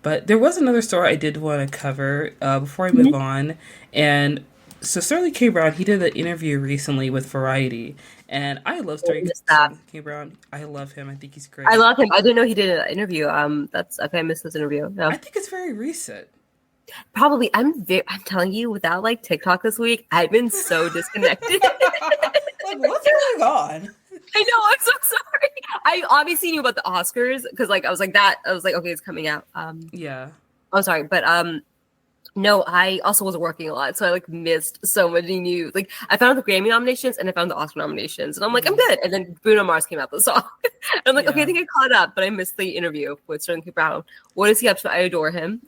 But there was another story I did want to cover before I move on. And so Sterling K. Brown, he did an interview recently with Variety. And I love I missed that. Sterling K. Brown. I love him. I think he's I great. love him. I didn't know he did an interview. That's okay. I missed this interview. Yeah. I think it's very recent. Probably. I'm telling you, without like TikTok this week, I've been so disconnected. Like, what's going on? I know. I'm so sorry. I obviously knew about the Oscars because like I was like, okay, it's coming out. Yeah. Oh, sorry, but no, I also was working a lot, so I like missed so many news. Like I found the Grammy nominations and I found the Oscar nominations, and I'm like, I'm good. And then Bruno Mars came out the song. And I'm like, okay, I think I caught up, but I missed the interview with Sterling K. Brown. What is he up to? I adore him.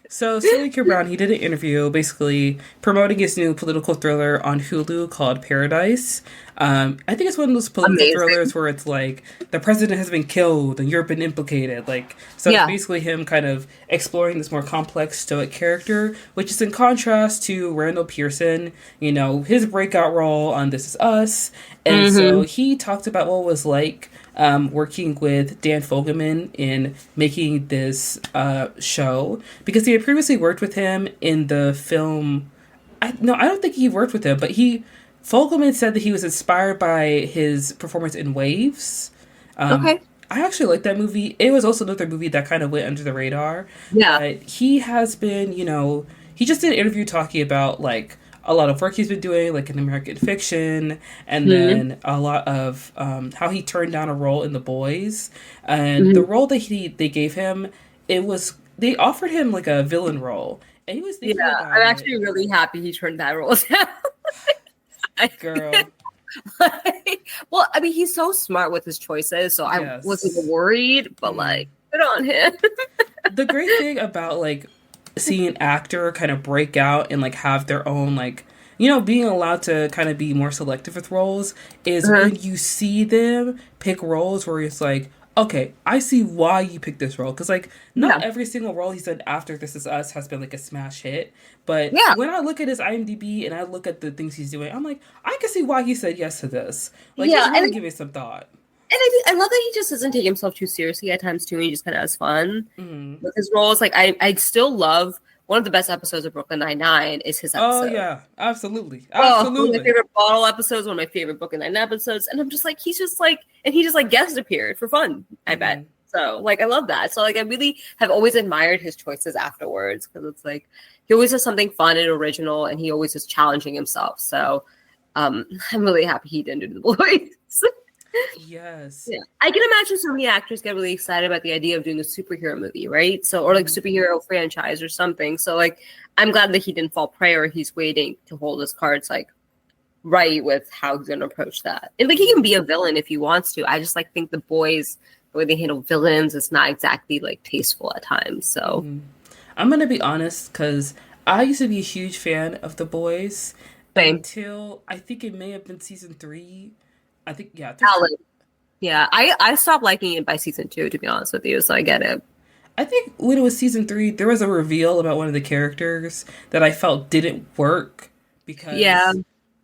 So Sterling K. Brown, he did an interview basically promoting his new political thriller on Hulu called Paradise. I think it's one of those political thrillers where it's like the president has been killed and you've been implicated. Like, so it's basically him kind of exploring this more complex stoic character, which is in contrast to Randall Pearson, you know, his breakout role on This Is Us. And so he talked about what it was like working with Dan Fogelman in making this show, because he had previously worked with him in the film. I don't think he worked with him, but Fogelman said that he was inspired by his performance in Waves. Okay. I actually like that movie. It was also another movie that kind of went under the radar. Yeah. But he has been, you know, he just did an interview talking about like a lot of work he's been doing, like in American fiction, and then a lot of how he turned down a role in The Boys. And the role that they gave him, they offered him like a villain role. And he was thinking about I'm actually really happy he turned that role down. Girl. Well, I mean, he's so smart with his choices, so I wasn't worried, but like, good on him. The great thing about like seeing an actor kind of break out and like have their own, like, you know, being allowed to kind of be more selective with roles is when you see them pick roles where it's like, okay, I see why you picked this role. Because, like, not every single role he's done after This Is Us has been, like, a smash hit. But when I look at his IMDb and I look at the things he's doing, I'm like, I can see why he said yes to this. Like, he's really giving it some thought. And I love that he just doesn't take himself too seriously at times, too. And he just kind of has fun with his roles. Like, I still love... One of the best episodes of Brooklyn Nine-Nine is his episode. Oh, yeah. Absolutely. One of my favorite Bottle episodes, one of my favorite Brooklyn Nine-Nine episodes. And I'm just like, he just like guest appeared for fun, I bet. So, like, I love that. So, like, I really have always admired his choices afterwards, because it's like, he always has something fun and original, and he always is challenging himself. So, I'm really happy he didn't do The Boys. Yes. Yeah. I can imagine so many actors get really excited about the idea of doing a superhero movie, right? So, or like superhero franchise or something. So, like, I'm glad that he didn't fall prey, or he's waiting to hold his cards like right with how he's going to approach that. And like, he can be a villain if he wants to. I just like think The Boys, the way they handle villains, is not exactly like tasteful at times. So, I'm gonna be honest, because I used to be a huge fan of The Boys until I think it may have been season 3. I think, yeah, I stopped liking it by season 2, to be honest with you, so I get it. I think when it was season 3, there was a reveal about one of the characters that I felt didn't work because... Yeah.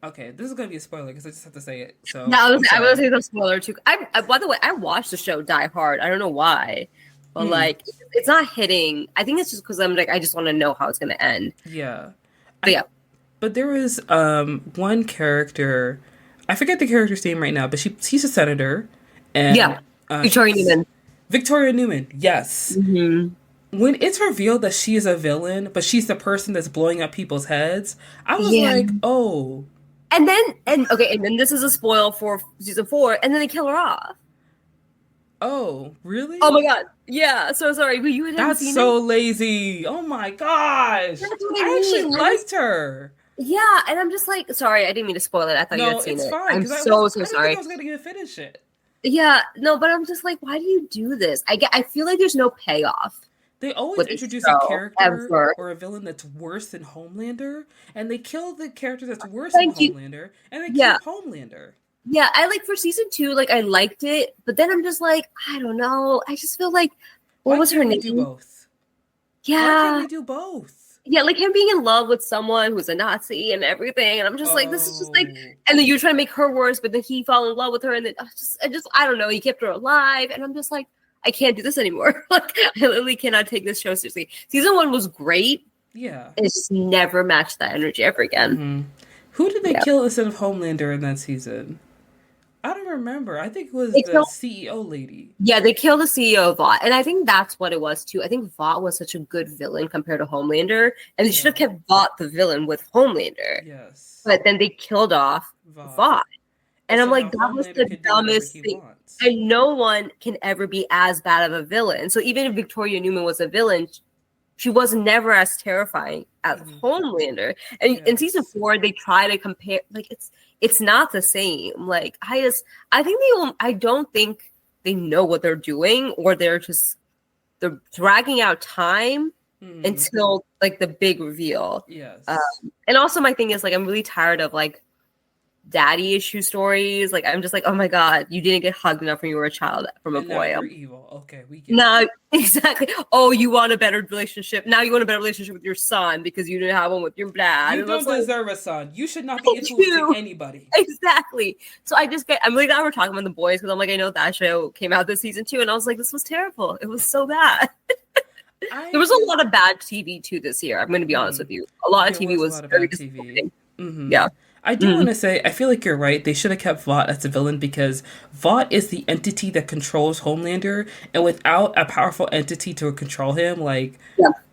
Okay, this is going to be a spoiler because I just have to say it. So no, I will say the spoiler too. By the way, I watched the show Die Hard. I don't know why, but like, it's not hitting. I think it's just because I'm like, I just want to know how it's going to end. Yeah. But But there was one character... I forget the character's name right now, but she's a senator. And, Victoria Newman. Victoria Newman, yes. When it's revealed that she is a villain, but she's the person that's blowing up people's heads, I was like, oh. And then this is a spoil for season 4, and then they kill her off. Oh, really? Oh my god. Yeah, so sorry, but you hadn't That's seen so it? lazy. Oh my gosh. I actually liked her. Yeah, and I'm just like, sorry, I didn't mean to spoil it. I thought you had seen it. No, it's fine. I'm so sorry. I was going to finish it. Yeah, no, but I'm just like, why do you do this? I feel like there's no payoff. They always introduce a character or a villain that's worse than Homelander, and they kill the character that's worse than Homelander, and they kill Homelander. Yeah, I like for season 2, like I liked it, but then I'm just like, I don't know. I just feel like, what was her name? Do both? Yeah, why can't we do both? Yeah, like him being in love with someone who's a Nazi and everything, and I'm just like, this is just like, and then you're trying to make her worse, but then he fell in love with her, and then I don't know, he kept her alive, and I'm just like, I can't do this anymore. Like, I literally cannot take this show seriously. Season 1 was great. Yeah. It's just never matched that energy ever again. Mm-hmm. Who did they kill instead of Homelander in that season? I don't remember. I think it was the CEO lady. Yeah, they killed the CEO of Vought. And I think that's what it was, too. I think Vought was such a good villain compared to Homelander. And they should have kept Vought the villain with Homelander. Yes. But then they killed off Vought. And so I'm like, that was the dumbest thing. And no one can ever be as bad of a villain. So even if Victoria Newman was a villain, she was never as terrifying as Homelander. And in season 4, they try to compare. Like, it's not the same. Like, I don't think they know what they're doing, or they're dragging out time until like the big reveal. Yes. And also my thing is, like, I'm really tired of like daddy issue stories. Like, I'm just like, oh my god, you didn't get hugged enough when you were a child from a boy. You're evil. Okay, we get no, exactly. Oh, you want a better relationship now? You want a better relationship with your son because you didn't have one with your dad. You don't deserve a son. You should not be influencing anybody. Exactly. So I'm really glad we're talking about The Boys, because I'm like, I know that show came out this season too, and I was like, this was terrible. It was so bad. There was a lot of bad TV too this year. I'm going to be honest with you. A lot of TV was very disappointing. Yeah. I do want to say, I feel like you're right. They should have kept Vought as a villain, because Vought is the entity that controls Homelander, and without a powerful entity to control him, like,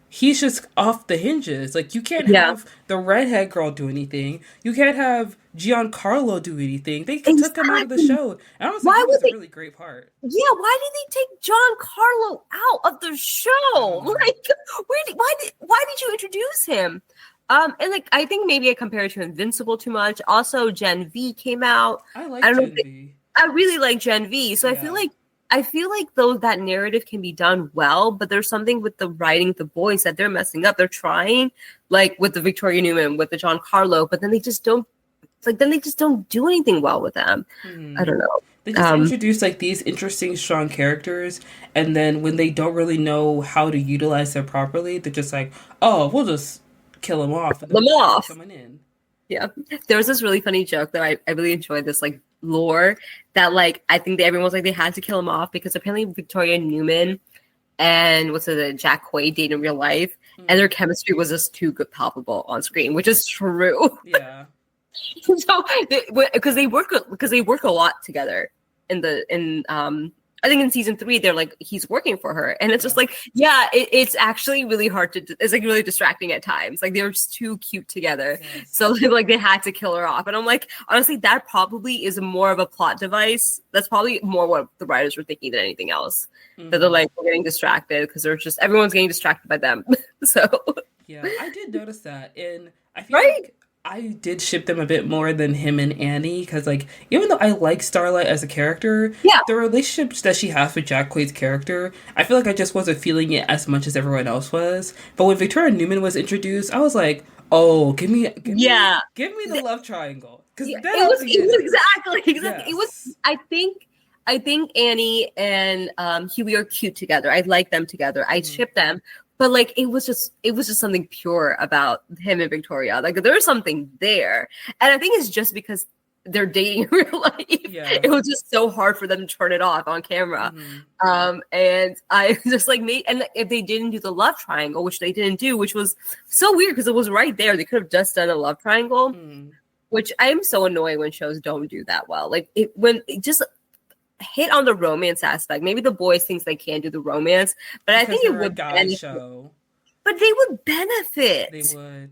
he's just off the hinges. Like, you can't have the redhead girl do anything. You can't have Giancarlo do anything. They took him out of the show. And I was like, that was a really great part. Yeah, why did they take Giancarlo out of the show? Like, why did you introduce him? And like, I think maybe I compared to Invincible too much. Also, Gen V came out. I like Gen V. I really like Gen V. So I feel like though that narrative can be done well, but there's something with the writing, the boys, that they're messing up. They're trying, like with the Victoria Newman, with the Giancarlo, but then they just don't do anything well with them. I don't know. They just introduce like these interesting, strong characters, and then when they don't really know how to utilize them properly, they're just like, oh, we'll just kill him off. And coming in. Yeah. There was this really funny joke that I really enjoyed, this like lore that like I think that everyone's like they had to kill him off because apparently Victoria Newman and Jack Quaid date in real life, and their chemistry was just too good, palpable on screen, which is true. Yeah. So because they work a lot together I think in season 3 they're like, he's working for her, and it's just like, it's actually really hard it's like really distracting at times. Like, they're just too cute together. Yes. So like they had to kill her off, and I'm like, honestly, that probably is more of a plot device. That's probably more what the writers were thinking than anything else. That they're like, we're getting distracted because everyone's getting distracted by them. So yeah, I did notice that, and I feel like I did ship them a bit more than him and Annie, because like, even though I like Starlight as a character, the relationships that she has with Jack Quaid's character, I feel like I just wasn't feeling it as much as everyone else was. But when Victoria Newman was introduced, I was like, oh, give me the love triangle, because it was exactly. Yes. It was. I think Annie and Huey are cute together. I like them together. I ship them. But like, it was just something pure about him and Victoria. Like, there was something there, and I think it's just because they're dating in real life. Yeah. It was just so hard for them to turn it off on camera. And I just like and if they didn't do the love triangle, which they didn't do, which was so weird because it was right there. They could have just done a love triangle, which I am so annoyed when shows don't do that well. Like, when it just hit on the romance aspect. Maybe The Boys thinks they can do the romance, but I think it would benefit. Show. But they would benefit. They would.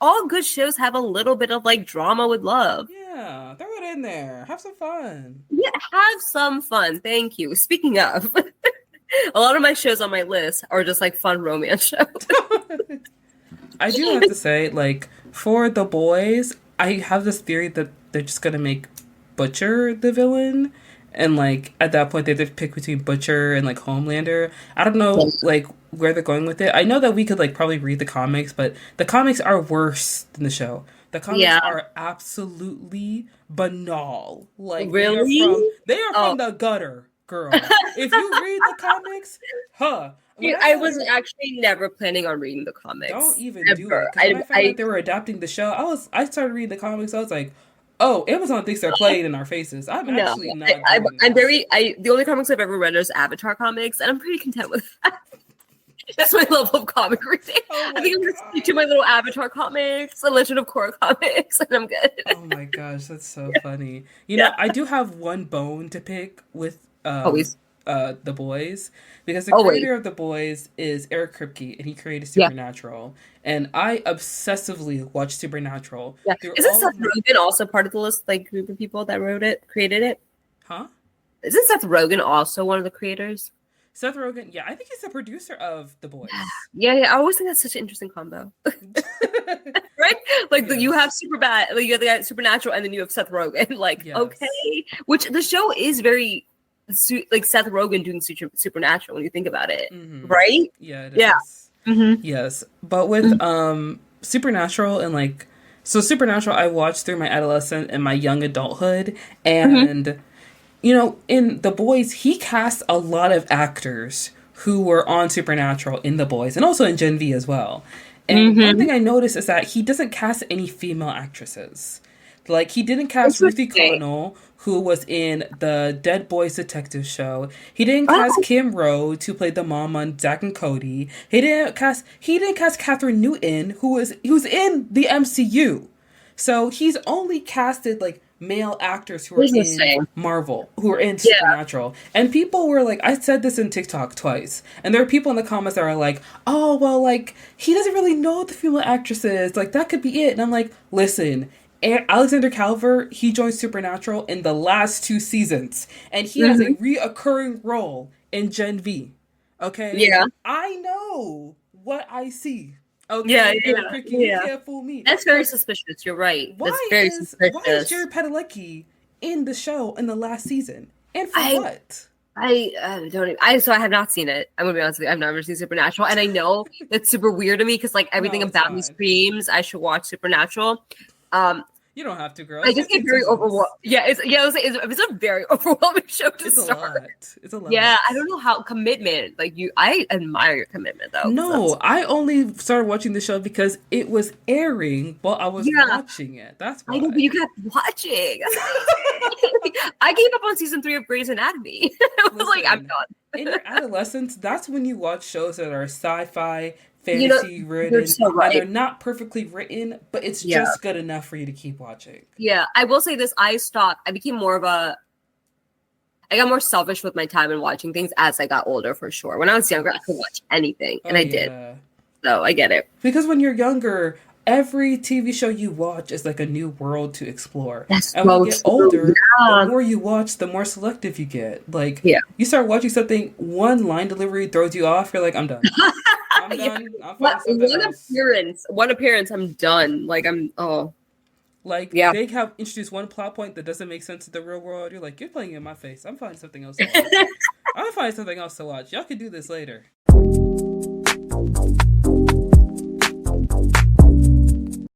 All good shows have a little bit of like drama with love. Yeah, throw it in there. Have some fun. Yeah, have some fun. Thank you. Speaking of, a lot of my shows on my list are just like fun romance shows. I do have to say, like, for The Boys, I have this theory that they're just gonna make Butcher the villain, and like at that point they have to pick between Butcher and like Homelander. I don't know like where they're going with it. I know that we could like probably read the comics, but the comics are worse than the show. The comics are absolutely banal. Like, really, they are from the gutter, girl. If you read the comics, I was actually never planning on reading the comics. Don't even do it. When I found out they were adapting the show, I started reading the comics. I was like, Oh, Amazon thinks they're playing in our faces. I'm No, actually not doing I'm this. the only comics I've ever read is Avatar comics, and I'm pretty content with that. That's my level of comic reading. Oh I my think I'm gonna stick god. to my little Avatar comics, the Legend of Korra comics, and I'm good. Oh my gosh, that's so funny. Yeah, I do have one bone to pick with always, The Boys because the always. creator of The Boys is Eric Kripke and he created Yeah, Supernatural. And I obsessively watch Supernatural yeah. through Isn't all Seth of my Rogen also part of the list, like group of people that wrote it, created it? Huh? Isn't Seth Rogen also one of the creators? Seth Rogen, yeah, I think he's the producer of The Boys. Yeah, yeah. I always think that's such an interesting combo, right? Like you have Yes. super bad, like you have the guy Supernatural, and then you have Seth Rogen. Like, Yes. okay, which the show is very like Seth Rogen doing Supernatural when you think about it, Mm-hmm. right? Yeah, it Yeah. is. Mm-hmm. Yes. But with Supernatural and Supernatural I watched through my adolescent and my young adulthood Mm-hmm. and in The Boys he cast a lot of actors who were on Supernatural in The Boys and also in Gen V as well. And one Mm-hmm. thing I noticed is that he doesn't cast any female actresses. Like he didn't cast Ruthie Interesting. Connell, who was in the Dead Boys detective show. He didn't cast Oh, Kim Rhodes, who played the mom on Zack and Cody. He didn't cast Catherine Newton, who's in the MCU. So he's only casted like male actors who are in interesting. Marvel, who are in Yeah. Supernatural. And people were like, I said this in TikTok twice. And there are people in the comments that are like, oh, well, like, he doesn't really know the female actresses. Like, that could be it. And I'm like, listen, Alexander Calver, he joined Supernatural in the last 2 seasons. And he has a Mm-hmm. reoccurring role in Gen V. Okay? Yeah. I know what I see. Yeah. Okay? Yeah. Eric Cricky, you Yeah. can't fool me. That's very Like, suspicious. You're right. That's why very is suspicious. Jared Padalecki in the show in the last season? And for I what? don't even, so I have not seen it. I'm gonna be honest with you. I've never seen Supernatural, and I know that's super weird to me because like everything No, it's about me fine. screams I should watch Supernatural. Um, You don't have to, girl. I It's just get 15 very overwhelmed. seasons. Yeah, it's a very overwhelming show to It's a start. lot. It's a lot. Yeah, I don't know how commitment. Like you, I admire your commitment though. 'Cause No, that's I only started watching the show because it was airing while I was yeah. watching it. That's I know, but why. you kept watching. That's amazing. I gave up on season 3 of Grey's Anatomy. I was like, I'm Listen, in done. your adolescence, that's when you watch shows that are sci-fi, You know, fantasy you're written, so and they're right. not perfectly written, but it's Yeah. just good enough for you to keep watching. Yeah, I will say this. I became more of I got more selfish with my time and watching things as I got older, for sure. When I was younger, I could watch anything, and Oh I did. yeah. So I get it. Because when you're younger, every TV show you watch is like a new world to explore. That's And when so you get true. older, the Yeah. more you watch, the more selective you get. Like, Yeah. you start watching something, one line delivery throws you off, you're like, I'm done. I'm Yeah. done. I'll find something else. One appearance, I'm done. Like oh Like, yeah. they have introduced one plot point that doesn't make sense in the real world. You're like, you're playing in my face. I'm finding something else to watch. I'm gonna find something else to watch. Y'all can do this later.